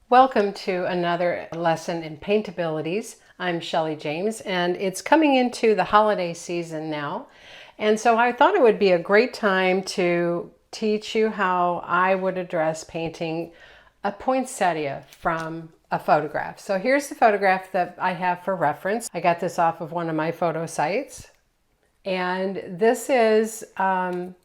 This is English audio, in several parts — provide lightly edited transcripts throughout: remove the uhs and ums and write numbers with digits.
Welcome to another lesson in paint abilities. I'm Shelly James, and it's coming into the holiday season now. And so I thought it would be a great time to teach you how I would address painting a poinsettia from a photograph. So here's the photograph that I have for reference. I got this off of one of my photo sites. And this is kind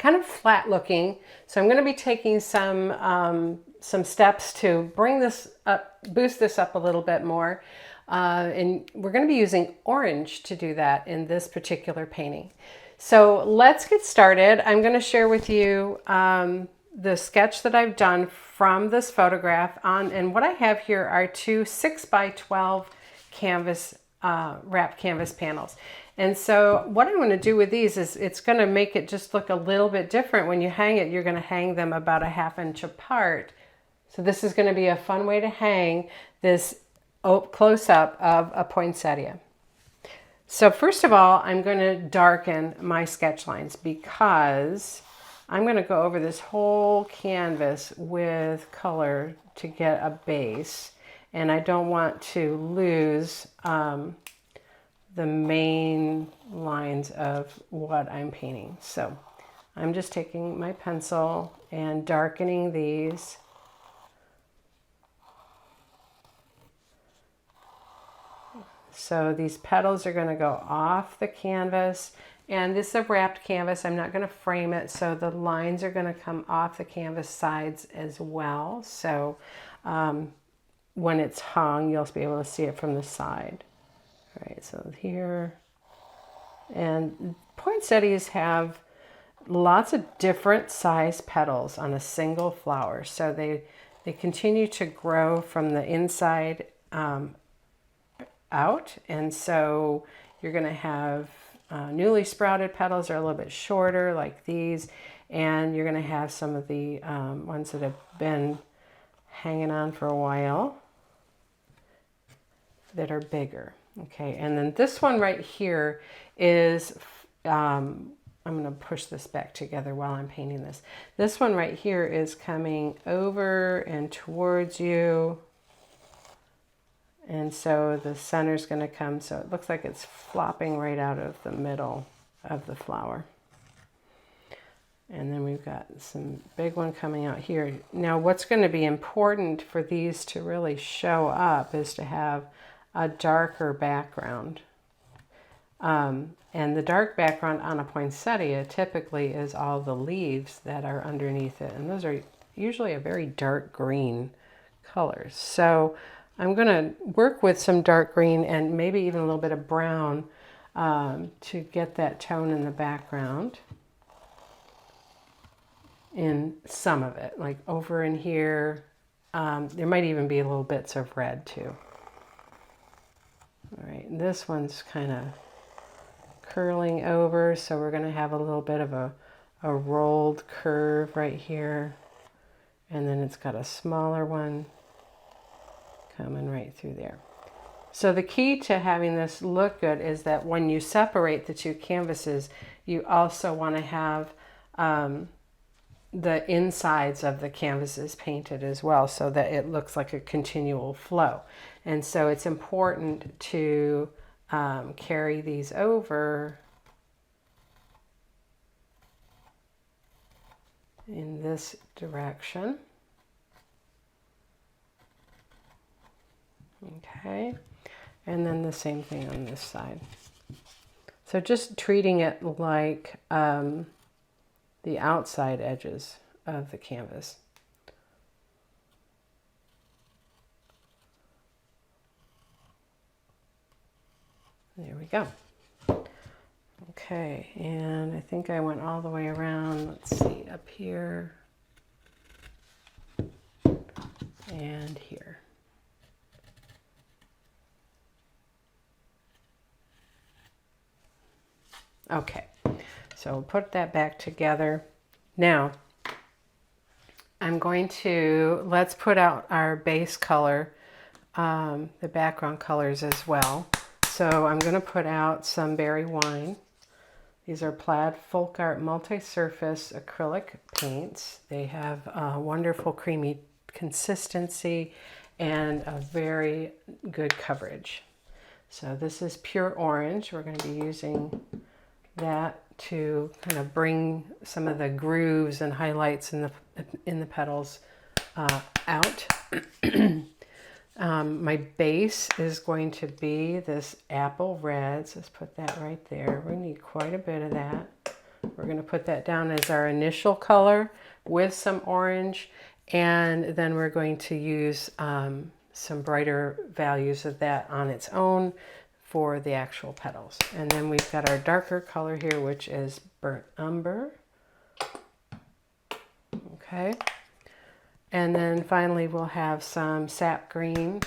of flat looking. So I'm going to be taking some steps to bring this up, boost this up a little bit more. And we're going to be using orange to do that in this particular painting. So let's get started. I'm going to share with you the sketch that I've done from this photograph and what I have here are two 6x12 canvas wrapped canvas panels. And so what I'm going to do with these is it's going to make it just look a little bit different. When you hang it, you're going to hang them about a ½ inch apart. So this is going to be a fun way to hang this close-up of a poinsettia. So first of all, I'm going to darken my sketch lines because I'm going to go over this whole canvas with color to get a base. And I don't want to lose the main lines of what I'm painting. So I'm just taking my pencil and darkening these. So these petals are going to go off the canvas, and this is a wrapped canvas. I'm not going to frame it, so the lines are going to come off the canvas sides as well. So when it's hung, you'll be able to see it from the side. All right, so here, and poinsettias have lots of different size petals on a single flower. So they continue to grow from the inside out. And so you're going to have newly sprouted petals are a little bit shorter like these. And you're going to have some of the ones that have been hanging on for a while that are bigger. Okay, and then this one right here is, I'm going to push this back together while I'm painting this. This one right here is coming over and towards you. And so the center's going to come, so it looks like it's flopping right out of the middle of the flower. And then we've got some big one coming out here. Now what's going to be important for these to really show up is to have a darker background. And the dark background on a poinsettia typically is all the leaves that are underneath it. And those are usually a very dark green color. So I'm going to work with some dark green and maybe even a little bit of brown to get that tone in the background. In some of it, like over in here, there might even be little bits of red too. All right, this one's kind of curling over, so we're going to have a little bit of a rolled curve right here. And then it's got a smaller one coming right through there. So the key to having this look good is that when you separate the two canvases, you also want to have the insides of the canvases painted as well, so that it looks like a continual flow. And so it's important to carry these over in this direction. Okay, and then the same thing on this side. So just treating it like the outside edges of the canvas. There we go. Okay, and I think I went all the way around. Let's see, up here and here. Okay, so we'll put that back together. Now, I'm going to, let's put out our base color, the background colors as well. So I'm going to put out some berry wine. These are Plaid FolkArt multi-surface acrylic paints. They have a wonderful creamy consistency and a very good coverage. So this is pure orange. We're going to be using that to kind of bring some of the grooves and highlights in the petals out. My base is going to be this apple red. So let's put that right there. We need quite a bit of that. We're going to put that down as our initial color with some orange, and then we're going to use some brighter values of that on its own for the actual petals. And then we've got our darker color here, which is burnt umber. Okay. And then finally we'll have some sap green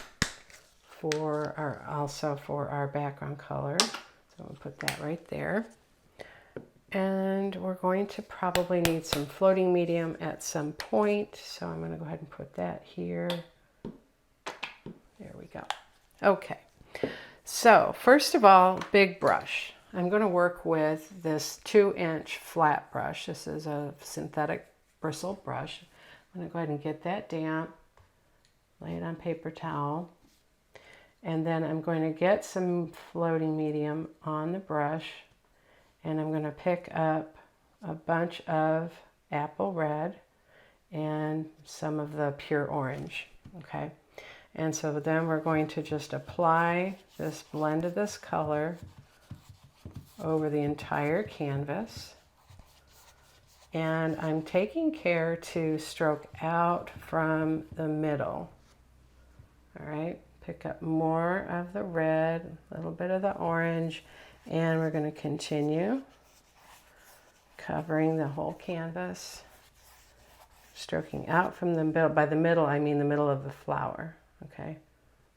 also for our background color. So we'll put that right there. And we're going to probably need some floating medium at some point. So I'm going to go ahead and put that here. There we go. Okay. So first of all, big brush. I'm going to work with this 2-inch flat brush. This is a synthetic bristle brush. I'm going to go ahead and get that damp, lay it on paper towel, and then I'm going to get some floating medium on the brush, and I'm going to pick up a bunch of apple red and some of the pure orange, okay? And so then we're going to just apply this blend of this color over the entire canvas. And I'm taking care to stroke out from the middle. All right, pick up more of the red, a little bit of the orange, and we're going to continue covering the whole canvas, stroking out from the middle. By the middle, I mean the middle of the flower. Okay,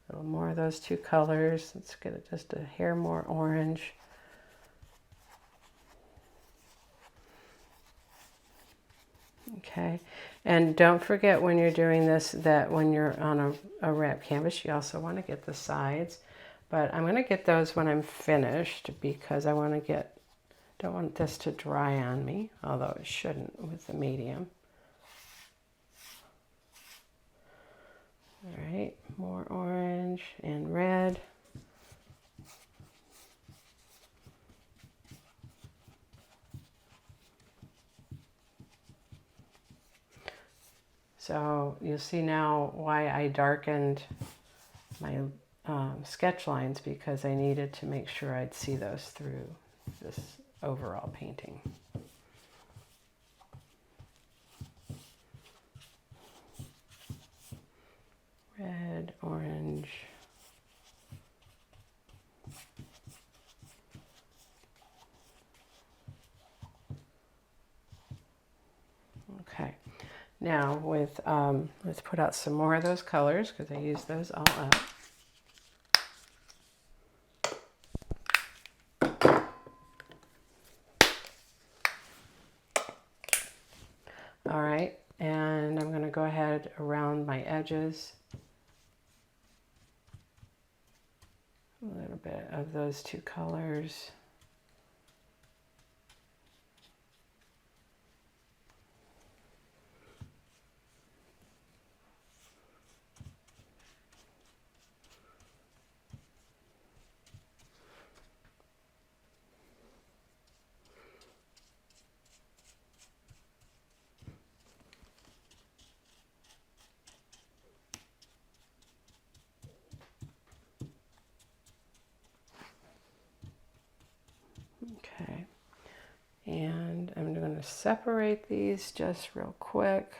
a little more of those two colors. Let's get it just a hair more orange. Okay, and don't forget when you're doing this that when you're on a wrap canvas, you also want to get the sides. But I'm going to get those when I'm finished because I want to don't want this to dry on me, although it shouldn't with the medium. All right, more orange and red. So you'll see now why I darkened my sketch lines, because I needed to make sure I'd see those through this overall painting. Red, orange. Okay. Now with, let's put out some more of those colors because I used those all up. All right, and I'm going to go ahead around my edges. A little bit of those two colors. Okay, and I'm going to separate these just real quick.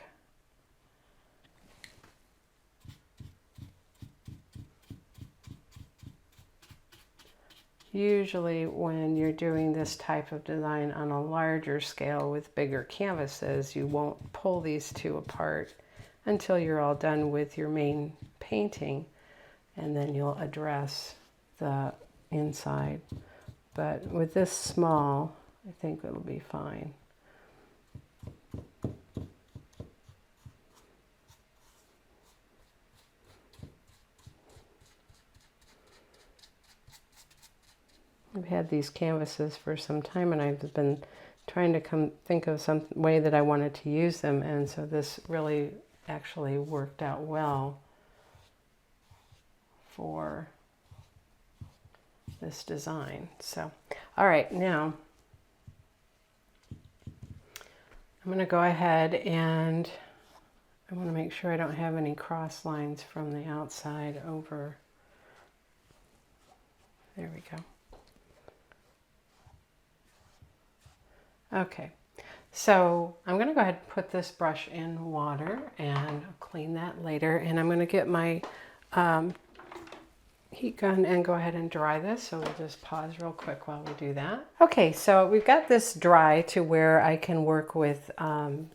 Usually when you're doing this type of design on a larger scale with bigger canvases, you won't pull these two apart until you're all done with your main painting, and then you'll address the inside. But with this small, I think it'll be fine. I've had these canvases for some time, and I've been trying to think of some way that I wanted to use them, and so this really actually worked out well for this design. So, all right, now I'm going to go ahead and I want to make sure I don't have any cross lines from the outside over. There we go. Okay, so I'm going to go ahead and put this brush in water and I'll clean that later. And I'm going to get my heat gun and go ahead and dry this. So we'll just pause real quick while we do that. Okay, so we've got this dry to where I can work with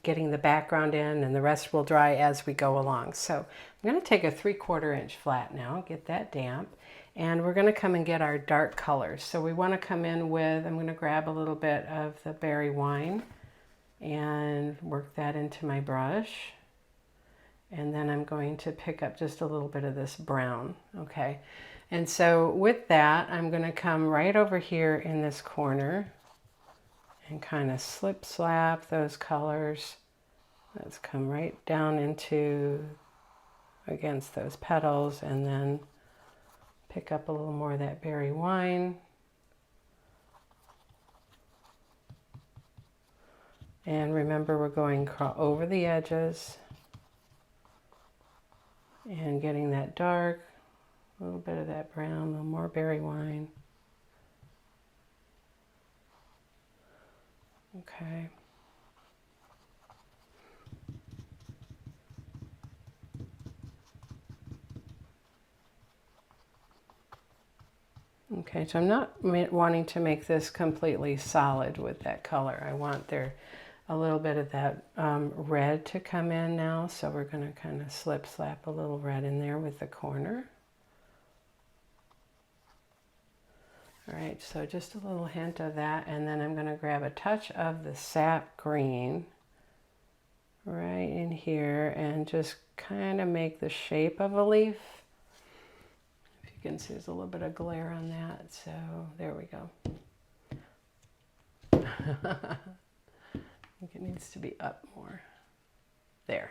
getting the background in, and the rest will dry as we go along. So I'm going to take a 3/4 inch flat now, get that damp. And we're going to come and get our dark colors. So we want to come in with, I'm going to grab a little bit of the berry wine and work that into my brush. And then I'm going to pick up just a little bit of this brown, okay? And so with that, I'm going to come right over here in this corner and kind of slip slap those colors. Let's come right down into, against those petals, and then pick up a little more of that berry wine. And remember, we're going over the edges and getting that dark, a little bit of that brown, a little more berry wine. Okay. Okay, so I'm not wanting to make this completely solid with that color. I want there a little bit of that red to come in now. So we're going to kind of slip slap a little red in there with the corner. All right, so just a little hint of that. And then I'm going to grab a touch of the sap green right in here and just kind of make the shape of a leaf. You can see there's a little bit of glare on that, so there we go. I think it needs to be up more. There.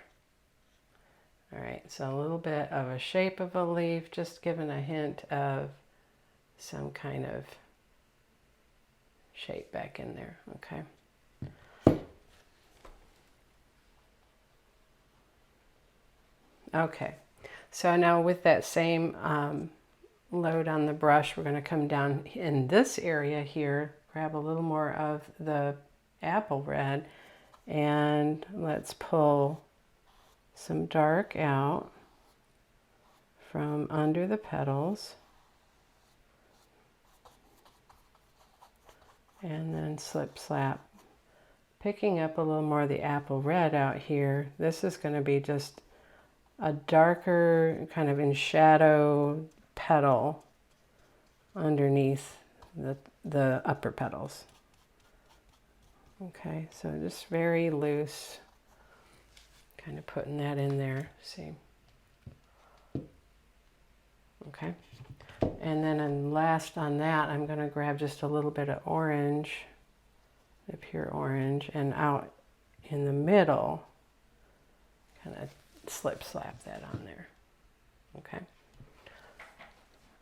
All right, so a little bit of a shape of a leaf, just giving a hint of some kind of shape back in there, okay? Okay, so now with that same load on the brush, we're going to come down in this area here, grab a little more of the apple red, and let's pull some dark out from under the petals, and then slip slap, picking up a little more of the apple red out here. This is going to be just a darker kind of in shadow petal underneath the upper petals. Okay, so just very loose, kind of putting that in there, see? Okay, and then last on that, I'm going to grab just a little bit of orange, the pure orange, and out in the middle, kind of slip slap that on there, okay?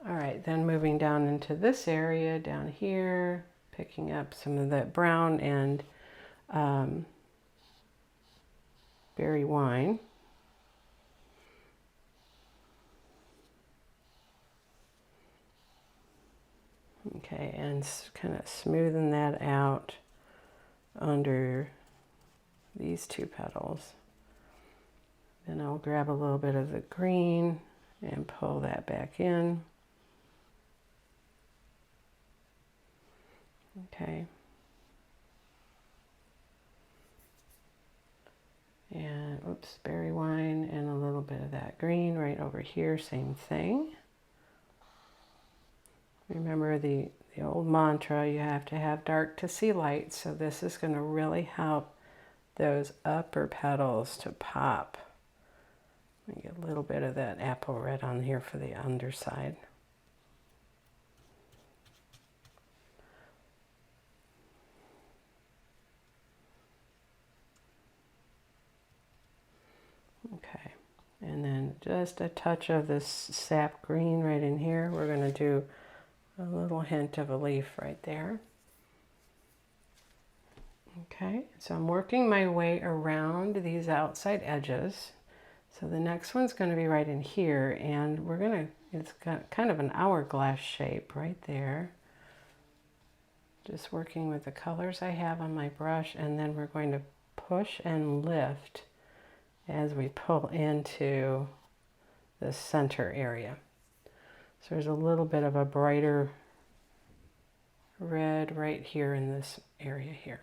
All right, then moving down into this area down here, picking up some of that brown and berry wine. Okay, and kind of smoothing that out under these two petals. Then I'll grab a little bit of the green and pull that back in. Okay. And oops, berry wine and a little bit of that green right over here, same thing. Remember the old mantra, you have to have dark to see light, so this is going to really help those upper petals to pop. Get a little bit of that apple red on here for the underside. And then just a touch of this sap green right in here. We're going to do a little hint of a leaf right there. Okay, so I'm working my way around these outside edges. So the next one's going to be right in here, and we're going to, it's got kind of an hourglass shape right there. Just working with the colors I have on my brush, and then we're going to push and lift as we pull into the center area. So there's a little bit of a brighter red right here in this area here.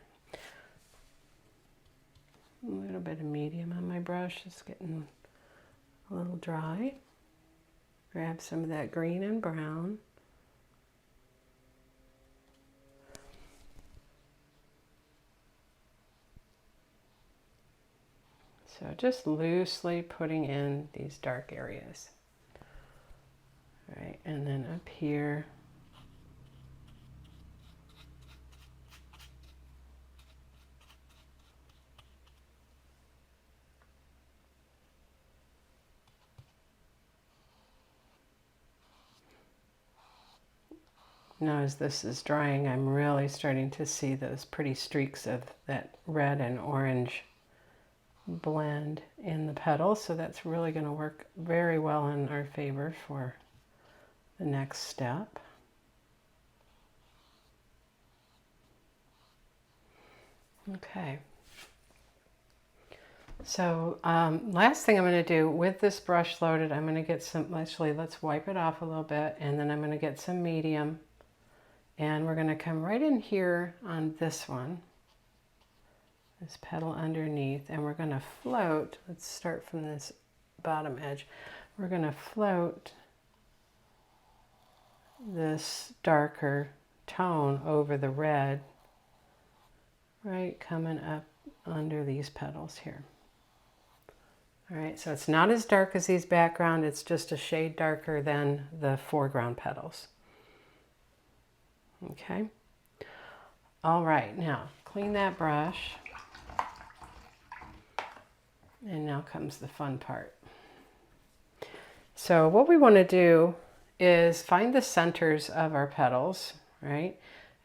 A little bit of medium on my brush, it's getting a little dry. Grab some of that green and brown. So just loosely putting in these dark areas. All right, and then up here, now as this is drying, I'm really starting to see those pretty streaks of that red and orange blend in the petals, so that's really going to work very well in our favor for the next step. Okay, so last thing I'm going to do with this brush loaded, I'm going to get some, actually let's wipe it off a little bit, and then I'm going to get some medium, and we're going to come right in here on this one, this petal underneath, and we're going to float. Let's start from this bottom edge. We're going to float this darker tone over the red, right, coming up under these petals here. All right, so it's not as dark as these background, it's just a shade darker than the foreground petals. Okay, all right, now clean that brush. And now comes the fun part. So what we want to do is find the centers of our petals, right?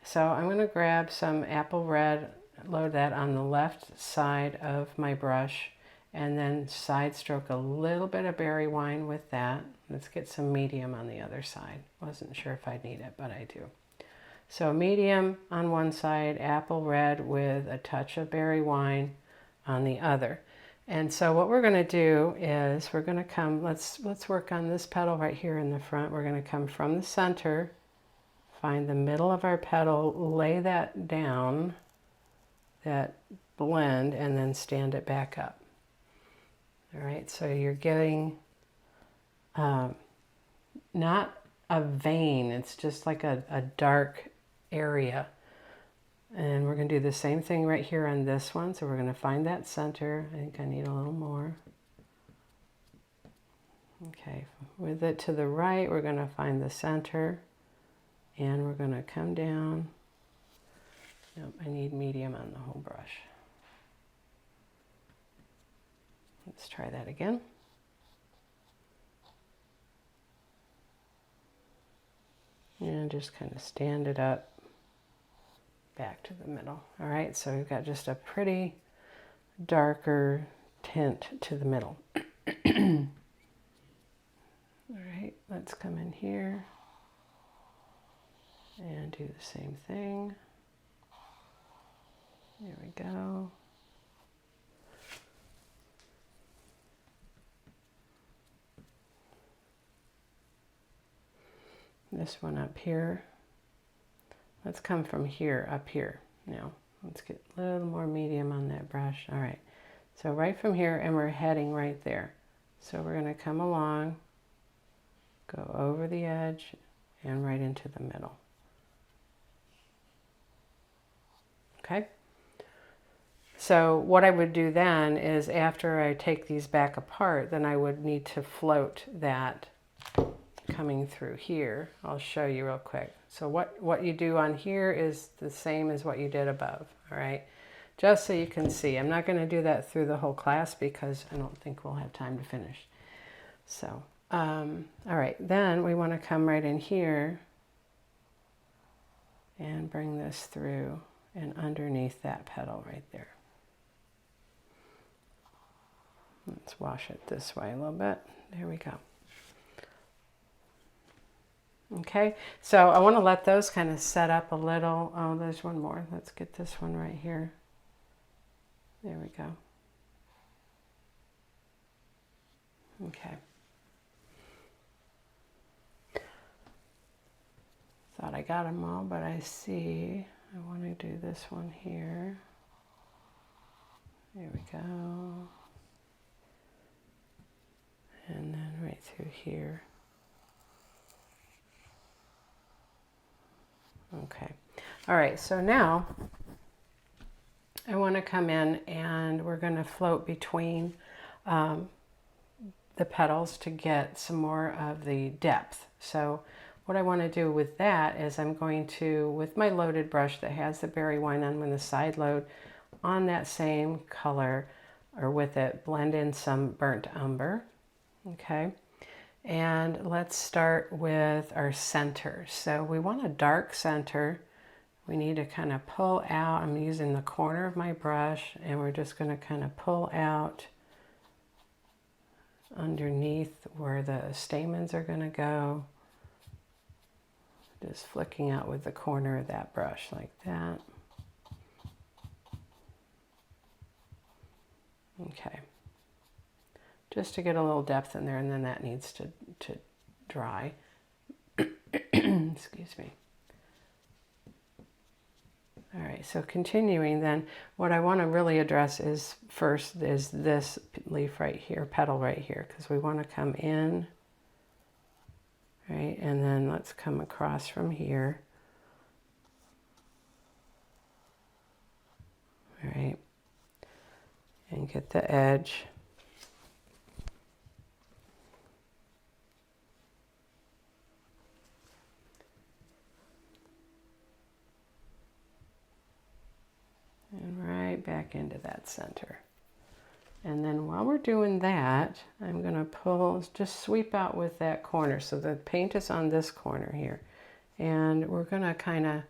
So I'm going to grab some apple red, load that on the left side of my brush, and then side stroke a little bit of berry wine with that. Let's get some medium on the other side. Wasn't sure if I'd need it, but I do. So medium on one side, apple red with a touch of berry wine on the other. And so what we're going to do is we're going to come, let's work on this petal right here in the front. We're going to come from the center, find the middle of our petal, lay that down, that blend, and then stand it back up. All right, so you're getting not a vein, it's just like a dark area. And we're going to do the same thing right here on this one. So we're going to find that center. I think I need a little more. Okay, with it to the right, we're going to find the center. And we're going to come down. Nope, I need medium on the whole brush. Let's try that again. And just kind of stand it up. Back to the middle. All right, so we've got just a pretty darker tint to the middle. All right, let's come in here and do the same thing. There we go. This one up here. Let's come from here, up here. Now, let's get a little more medium on that brush. All right, so right from here, and we're heading right there. So we're going to come along, go over the edge, and right into the middle. Okay? So what I would do then is after I take these back apart, then I would need to float that coming through here. I'll show you real quick. So what you do on here is the same as what you did above, all right? Just so you can see. I'm not going to do that through the whole class because I don't think we'll have time to finish. So, all right, then we want to come right in here and bring this through and underneath that petal right there. Let's wash it this way a little bit. There we go. Okay, so I want to let those kind of set up a little. Oh, there's one more. Let's get this one right here. There we go. Okay. Thought I got them all, but I see I want to do this one here. There we go. And then right through here. Okay. All right, so now I want to come in and we're going to float between the petals to get some more of the depth. So what I want to do with that is I'm going to, with my loaded brush that has the berry wine on with the side load, on that same color or with it, blend in some burnt umber. Okay. And let's start with our center. So we want a dark center. We need to kind of pull out. I'm using the corner of my brush and we're just going to kind of pull out underneath where the stamens are going to go. Just flicking out with the corner of that brush like that. Okay. Just to get a little depth in there, and then that needs to dry. Excuse me. All right, so continuing then, what I want to really address is first is this leaf right here, petal right here, because we want to come in, right, and then let's come across from here. All right, and get the edge. And right back into that center. And then while we're doing that, I'm going to pull, just sweep out with that corner. So the paint is on this corner here. And we're going to kind of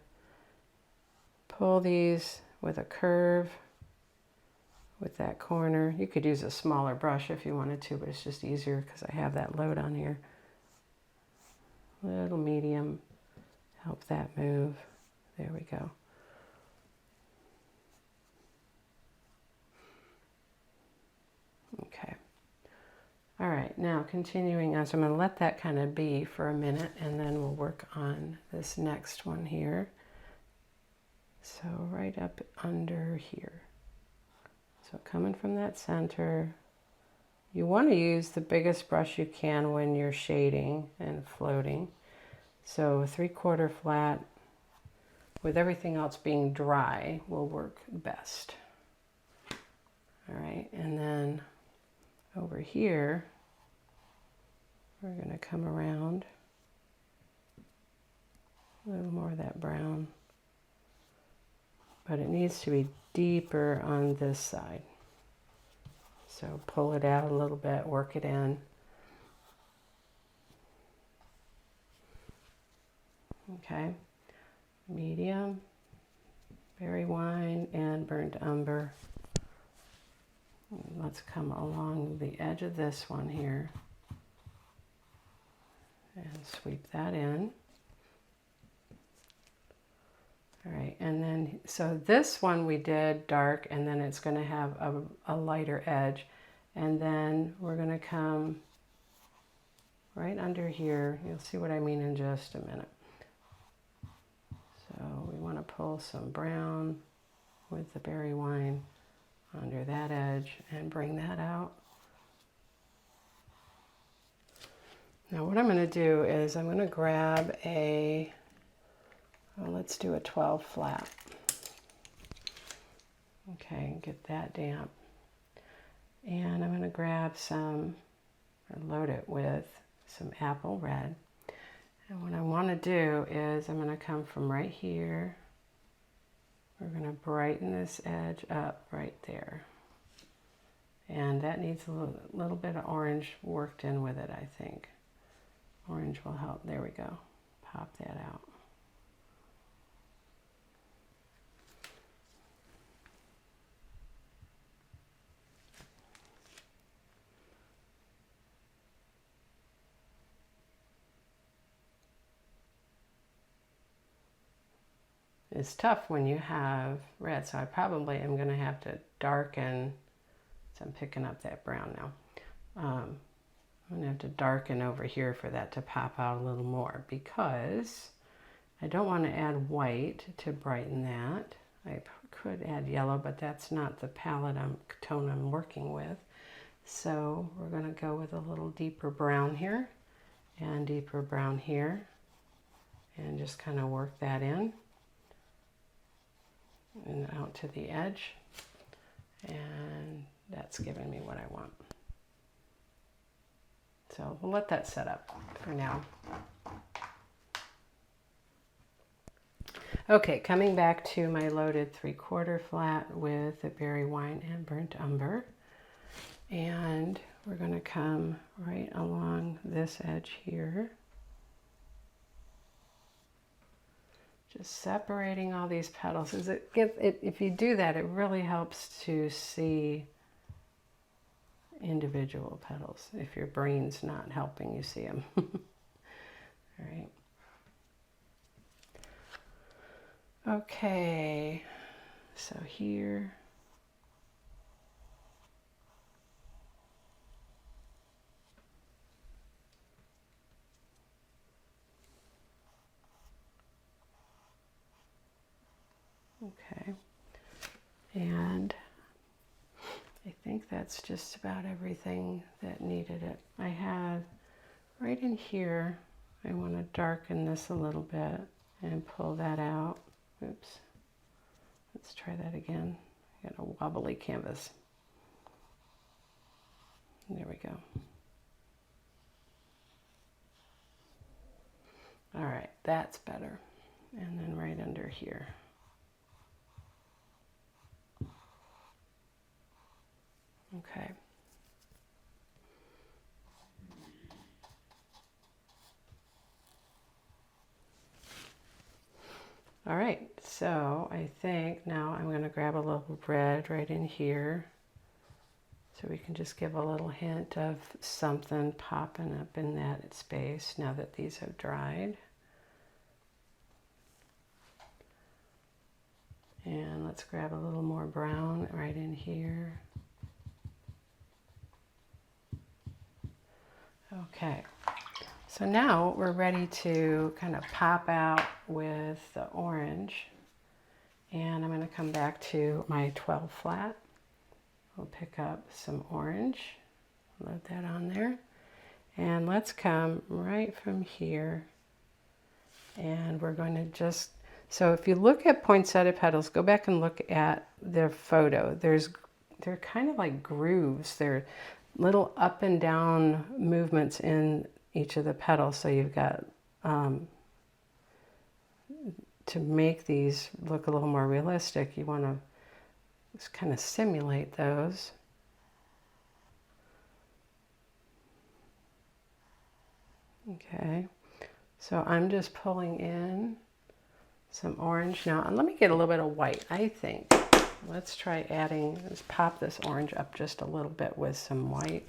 pull these with a curve with that corner. You could use a smaller brush if you wanted to, but it's just easier because I have that load on here. Little medium, help that move. There we go. Okay. All right, now continuing on, so I'm going to let that kind of be for a minute and then we'll work on this next one here. So right up under here. So coming from that center, you want to use the biggest brush you can when you're shading and floating. So 3/4 flat with everything else being dry will work best. All right, and then over here, we're going to come around a little more of that brown, but it needs to be deeper on this side. So pull it out a little bit, work it in. Okay, medium, berry wine, and burnt umber. Let's come along the edge of this one here and sweep that in. All right, and then, so this one we did dark, and then it's going to have a lighter edge. And then we're going to come right under here. You'll see what I mean in just a minute. So we want to pull some brown with the berry wine under that edge and bring that out. Now what I'm going to do is I'm going to grab a, well, let's do a 12 flat. Okay, get that damp. And I'm going to grab some, or load it with some apple red. And what I want to do is I'm going to come from right here. We're going to brighten this edge up right there. And that needs a little bit of orange worked in with it, I think. Orange will help. There we go. Pop that out. It's tough when you have red, so I probably am going to have to darken. So I'm picking up that brown now. I'm going to have to darken over here for that to pop out a little more, because I don't want to add white to brighten that. I could add yellow, but that's not the tone I'm working with. So we're going to go with a little deeper brown here and deeper brown here, and just kind of work that in and out to the edge, and that's giving me what I want. So we'll let that set up for now. Okay, coming back to my loaded 3/4 flat with the berry wine and burnt umber, and we're going to come right along this edge here, just separating all these petals. If you do that, it really helps to see individual petals if your brain's not helping you see them. All right. Okay, so here. Okay, and I think that's just about everything that needed it. I had right in here, I want to darken this a little bit and pull that out. Oops, let's try that again. I got a wobbly canvas. There we go. All right, that's better. And then right under here. Okay. All right, so I think now I'm going to grab a little red right in here, so we can just give a little hint of something popping up in that space now that these have dried. And let's grab a little more brown right in here. Okay, so now we're ready to kind of pop out with the orange. And I'm going to come back to my 12 flat. We'll pick up some orange, load that on there. And let's come right from here. And we're going to just, so if you look at poinsettia petals, go back and look at their photo. They're kind of like grooves. They're little up and down movements in each of the petals. So you've got, to make these look a little more realistic, you want to just kind of simulate those. Okay, so I'm just pulling in some orange now, and let me get a little bit of white, I think. Let's try adding, let's pop this orange up just a little bit with some white.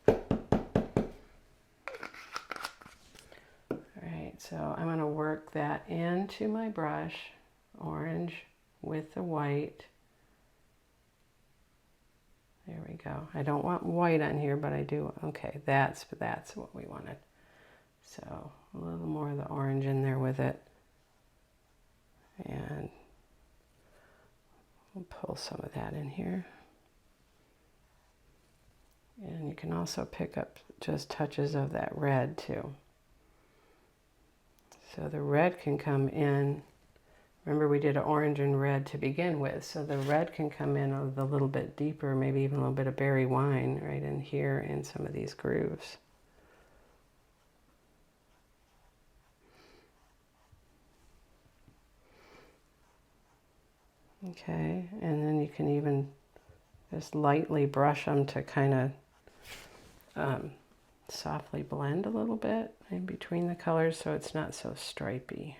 All right, so I'm going to work that into my brush, orange with the white. There we go. I don't want white on here, but I do. Okay, that's what we wanted. So a little more of the orange in there with it. And we'll pull some of that in here. And you can also pick up just touches of that red too. So the red can come in. Remember, we did an orange and red to begin with, so the red can come in a little bit deeper, maybe even a little bit of berry wine right in here in some of these grooves. Okay, and then you can even Just lightly brush them to kind of softly blend a little bit in between the colors so it's not so stripy.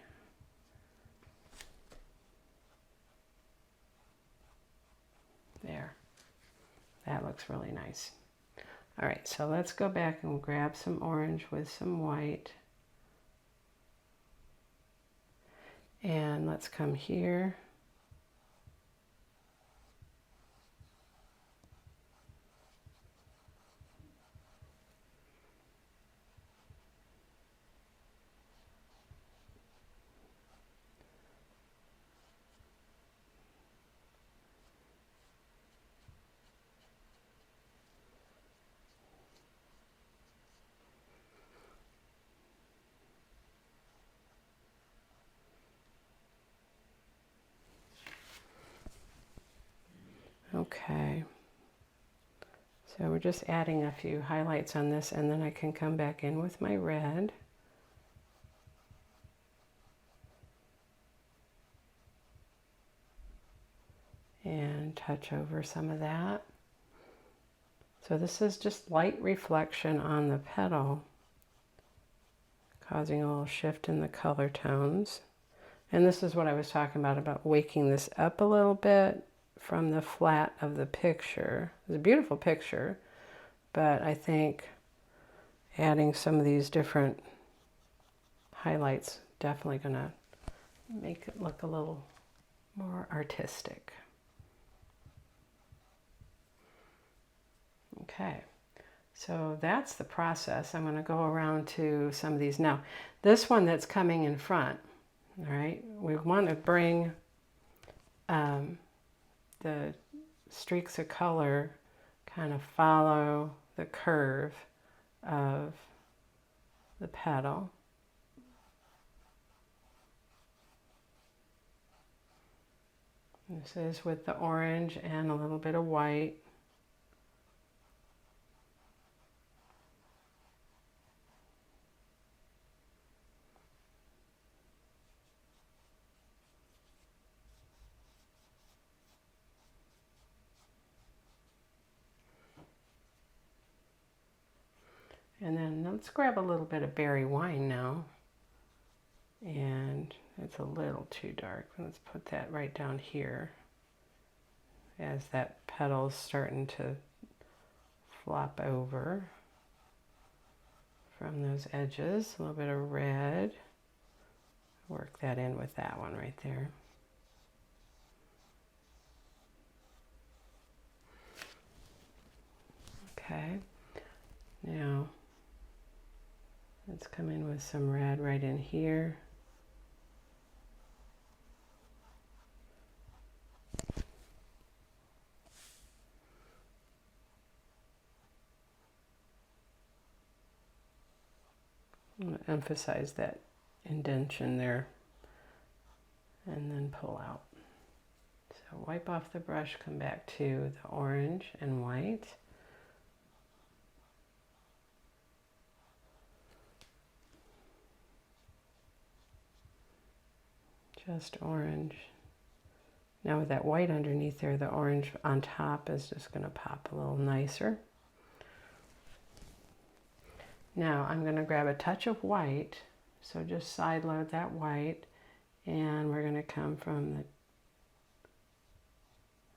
There. That looks really nice. All right, so let's go back and grab some orange with some white. And let's come here. Okay, so we're just adding a few highlights on this, and then I can come back in with my red. And touch over some of that. So this is just light reflection on the petal, causing a little shift in the color tones. And this is what I was talking about waking this up a little bit from the flat of the picture. It's a beautiful picture, but I think adding some of these different highlights definitely gonna make it look a little more artistic. Okay, so that's the process. I'm going to go around to some of these. Now, this one that's coming in front, all right, we want to bring the streaks of color kind of follow the curve of the petal. This is with the orange and a little bit of white. And then let's grab a little bit of berry wine now. And it's a little too dark. Let's put that right down here as that petal's starting to flop over from those edges. A little bit of red. Work that in with that one right there. Okay. Now, let's come in with some red right in here. I'm going to emphasize that indentation there and then pull out. So wipe off the brush, come back to the orange and white. Just orange. Now with that white underneath there, the orange on top is just going to pop a little nicer. Now I'm going to grab a touch of white, so just side load that white, and we're going to come from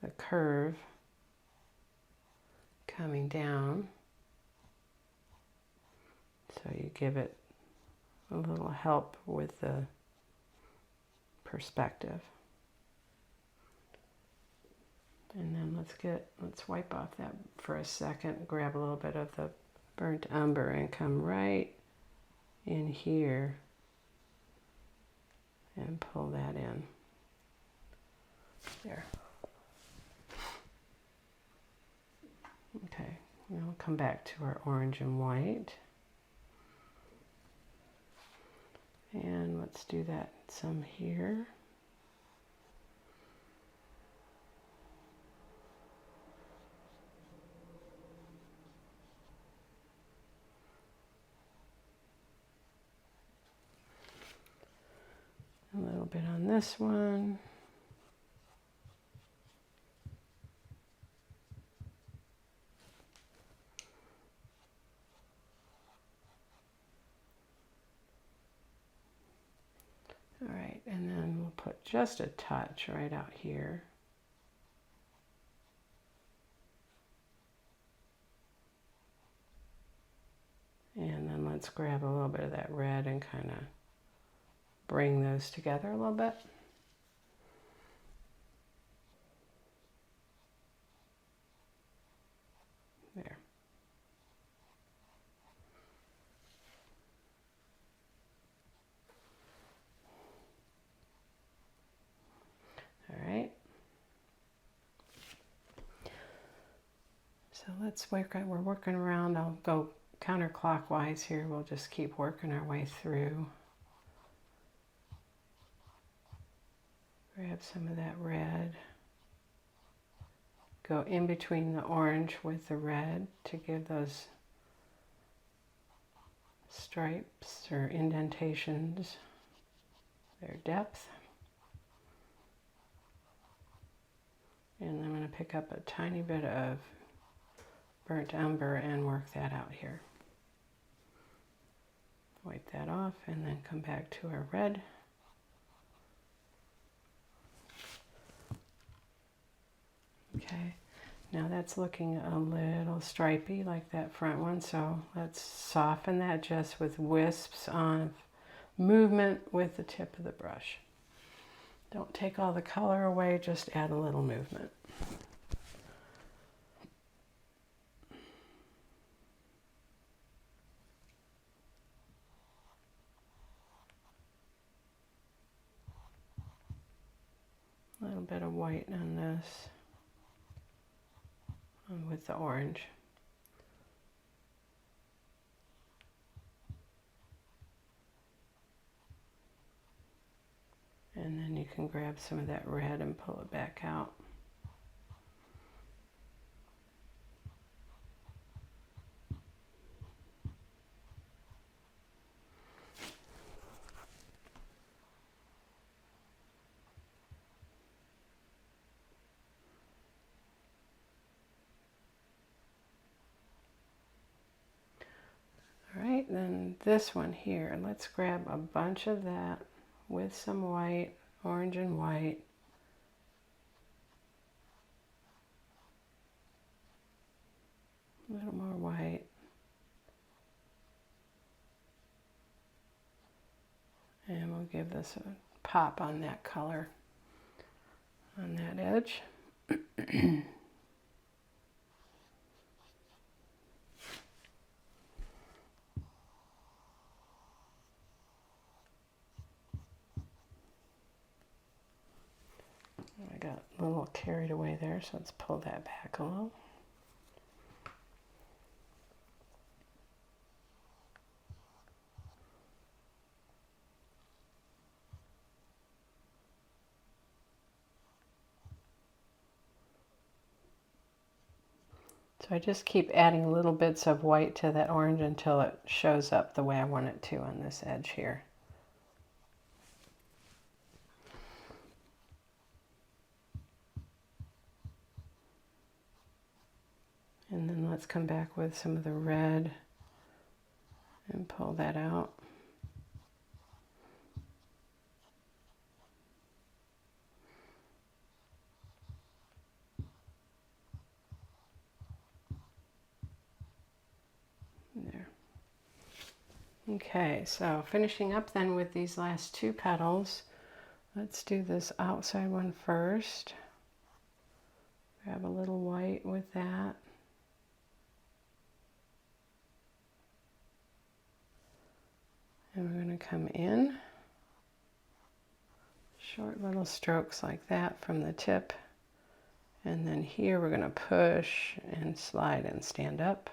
the curve coming down, so you give it a little help with the perspective. And then let's wipe off that for a second, grab a little bit of the burnt umber and come right in here and pull that in. There. Okay, now we'll come back to our orange and white. And let's do that some here. A little bit on this one. And then we'll put just a touch right out here. And then let's grab a little bit of that red and kind of bring those together a little bit. There. All right. So let's work, we're working around, I'll go counterclockwise here. We'll just keep working our way through. Grab some of that red. Go in between the orange with the red to give those stripes or indentations their depth. And I'm going to pick up a tiny bit of burnt umber and work that out here. Wipe that off and then come back to our red. Okay, now that's looking a little stripy like that front one, so let's soften that just with wisps on movement with the tip of the brush. Don't take all the color away, just add a little movement. A little bit of white on this with the orange. And then you can grab some of that red and pull it back out. All right, then this one here, let's grab a bunch of that with some white, orange and white. A little more white. And we'll give this a pop on that color on that edge. I got a little carried away there, so let's pull that back a little. So I just keep adding little bits of white to that orange until it shows up the way I want it to on this edge here. And then let's come back with some of the red and pull that out. There. Okay, so finishing up then with these last two petals. Let's do this outside one first. Grab a little white with that. And we're going to come in, short little strokes like that from the tip. And then here we're going to push and slide and stand up.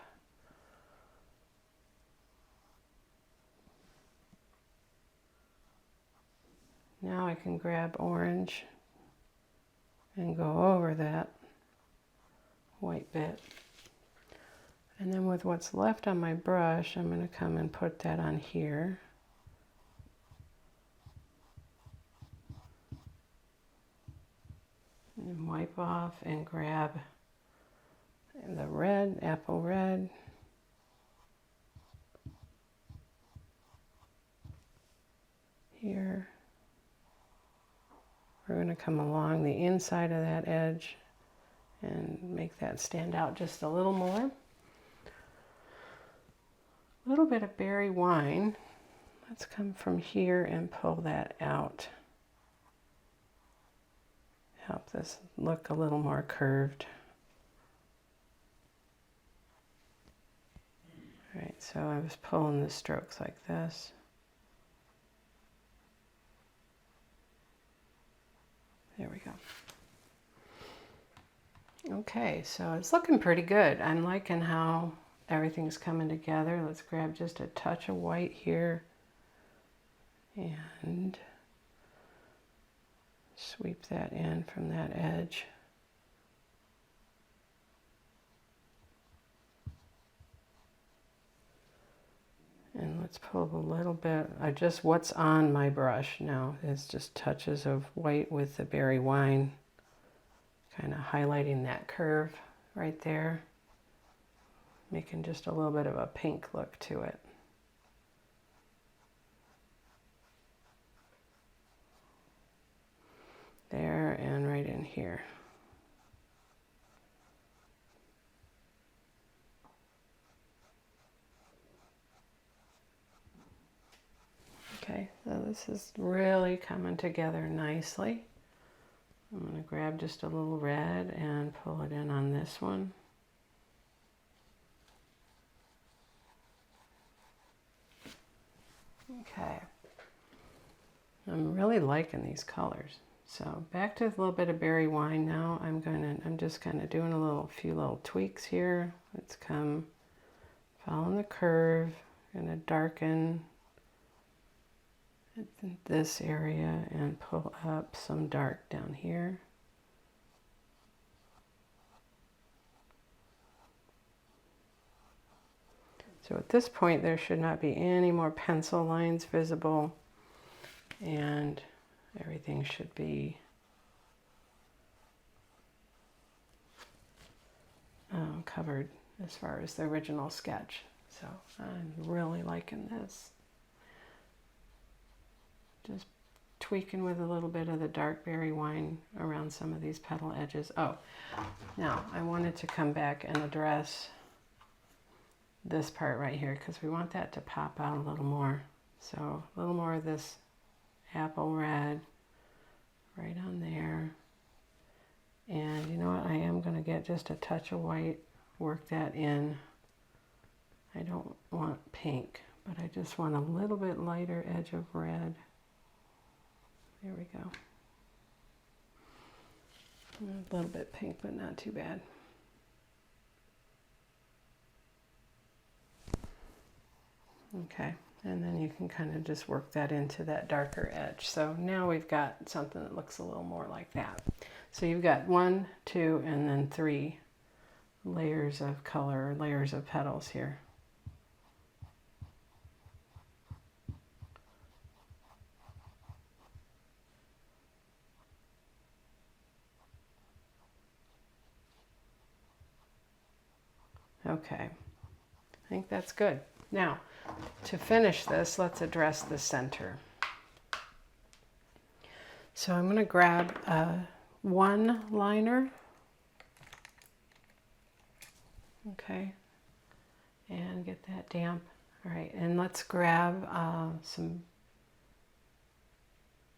Now I can grab orange and go over that white bit. And then with what's left on my brush, I'm going to come and put that on here. And wipe off and grab the red, apple red. Here. we're going to come along the inside of that edge and make that stand out just a little more. A little bit of berry wine. Let's come from here and pull that out. Help this look a little more curved. All right, so I was pulling the strokes like this. There we go. Okay, so it's looking pretty good. I'm liking how everything's coming together. Let's grab just a touch of white here and sweep that in from that edge. And let's pull a little bit, just what's on my brush now is just touches of white with the berry wine, kind of highlighting that curve right there, making just a little bit of a pink look to it. There and right in here. Okay, so this is really coming together nicely. I'm going to grab just a little red and pull it in on this one. Okay. I'm really liking these colors. So back to a little bit of berry wine now. I'm just kind of doing a few little tweaks here. Let's come following the curve, gonna darken this area and pull up some dark down here. So at this point there should not be any more pencil lines visible, and everything should be covered as far as the original sketch. So I'm really liking this. Just tweaking with a little bit of the dark berry wine around some of these petal edges. Oh, now I wanted to come back and address this part right here because we want that to pop out a little more. So a little more of this apple red right on there. And you know what, I am going to get just a touch of white, work that in. I don't want pink, but I just want a little bit lighter edge of red. There we go. A little bit pink, but not too bad. Okay, and then you can kind of just work that into that darker edge. So now we've got something that looks a little more like that. So you've got 1, 2, and then 3 layers of color, layers of petals here. Okay, I think that's good. Now, to finish this, let's address the center. So I'm going to grab one liner, okay, and get that damp. All right, and let's grab some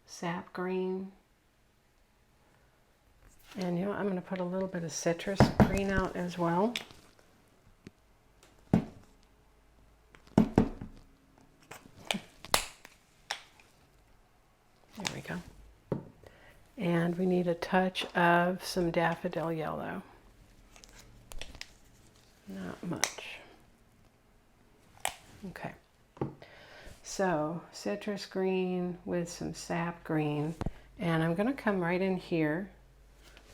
sap green. And you know, I'm going to put a little bit of citrus green out as well. There we go. And we need a touch of some daffodil yellow. Not much. Okay. So citrus green with some sap green. And I'm going to come right in here.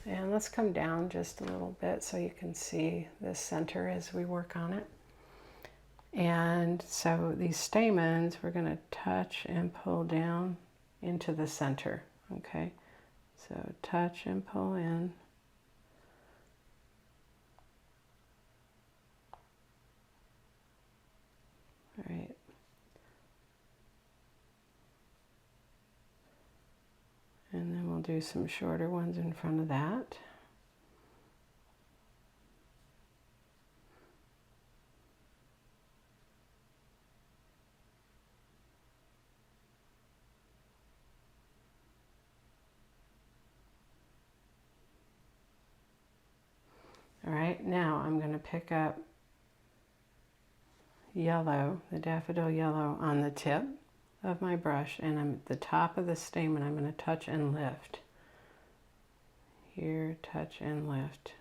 And let's come down just a little bit so you can see the center as we work on it. And so these stamens, we're going to touch and pull down into the center. Okay. So touch and pull in. All right. And then we'll I'll do some shorter ones in front of that. All right, now I'm going to pick up yellow, the daffodil yellow on the tip of my brush, and I'm at the top of the stamen. I'm going to touch and lift. Here, touch and lift.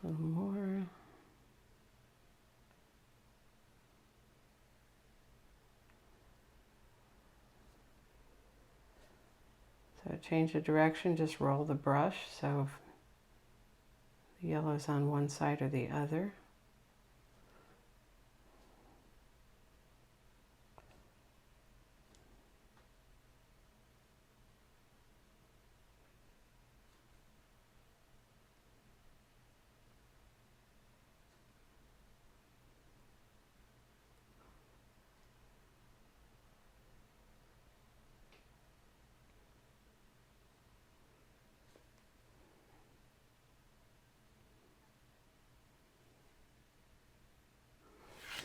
A little more. So change the direction, just roll the brush so the yellow's on one side or the other.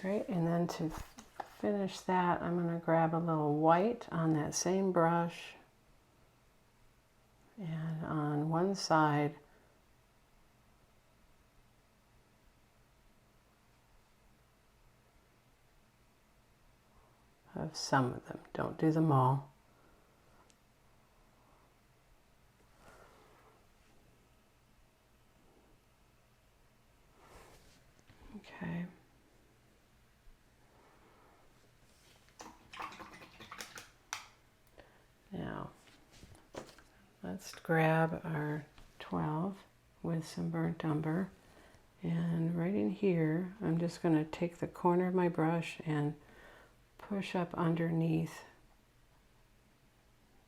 Right, and then to finish that, I'm going to grab a little white on that same brush, and on one side of some of them. Don't do them all. Okay. Now, let's grab our 12 with some burnt umber, and right in here, I'm just going to take the corner of my brush and push up underneath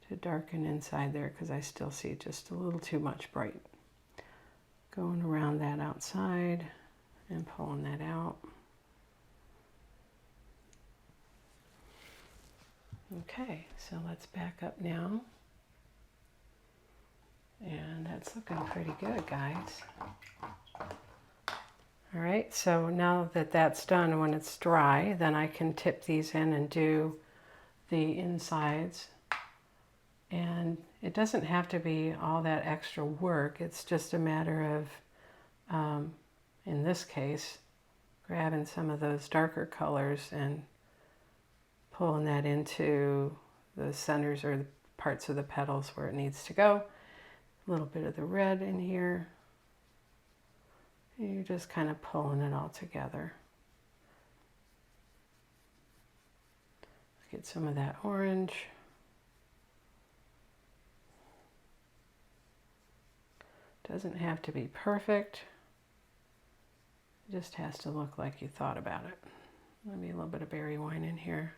to darken inside there, because I still see just a little too much bright. Going around that outside and pulling that out. Okay, so let's back up now. And that's looking pretty good, guys. All right, so now that that's done, when it's dry, then I can tip these in and do the insides. And it doesn't have to be all that extra work. It's just a matter of, in this case, grabbing some of those darker colors and pulling that into the centers or the parts of the petals where it needs to go. A little bit of the red in here. And you're just kind of pulling it all together. Get some of that orange. Doesn't have to be perfect. It just has to look like you thought about it. Maybe a little bit of berry wine in here.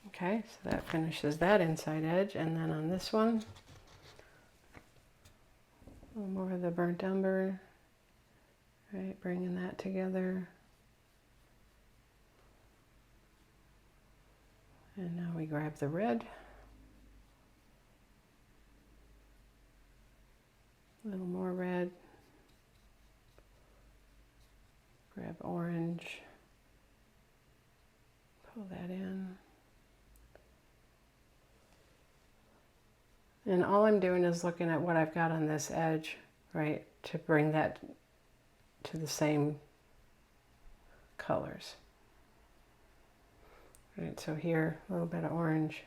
Okay, so that finishes that inside edge, and then on this one, a little more of the burnt umber, right, bringing that together. And now we grab the red, a little more red, grab orange, pull that in. And all I'm doing is looking at what I've got on this edge, right, to bring that to the same colors. Right, so here, a little bit of orange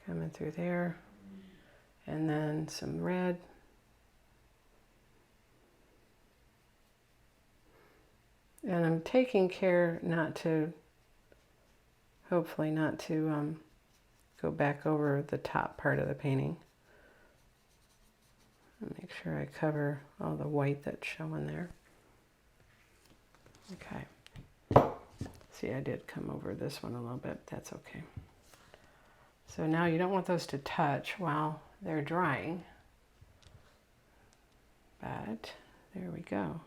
coming through there, and then some red. And I'm taking care not to, hopefully not to go back over the top part of the painting. Make sure I cover all the white that's showing there. Okay. See, I did come over this one a little bit. That's okay. So now you don't want those to touch while they're drying. But there we go.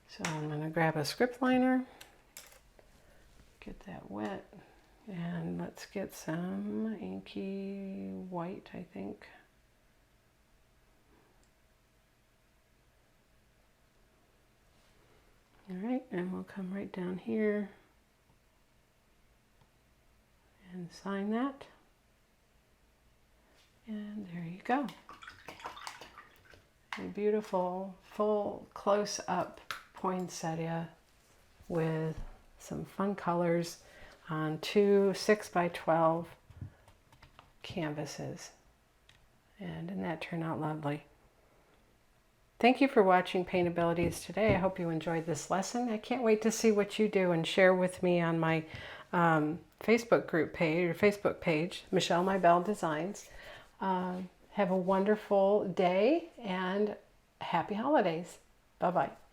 So I'm going to grab a script liner, get that wet, and let's get some inky white, I think. All right, and we'll come right down here and sign that. And there you go. A beautiful, full, close-up poinsettia with some fun colors on 2 6x12 canvases. And didn't that turn out lovely? Thank you for watching Paintabilities today. I hope you enjoyed this lesson. I can't wait to see what you do and share with me on my Facebook group page, or Facebook page, Michelle My Belle Designs. Have a wonderful day and happy holidays. Bye-bye.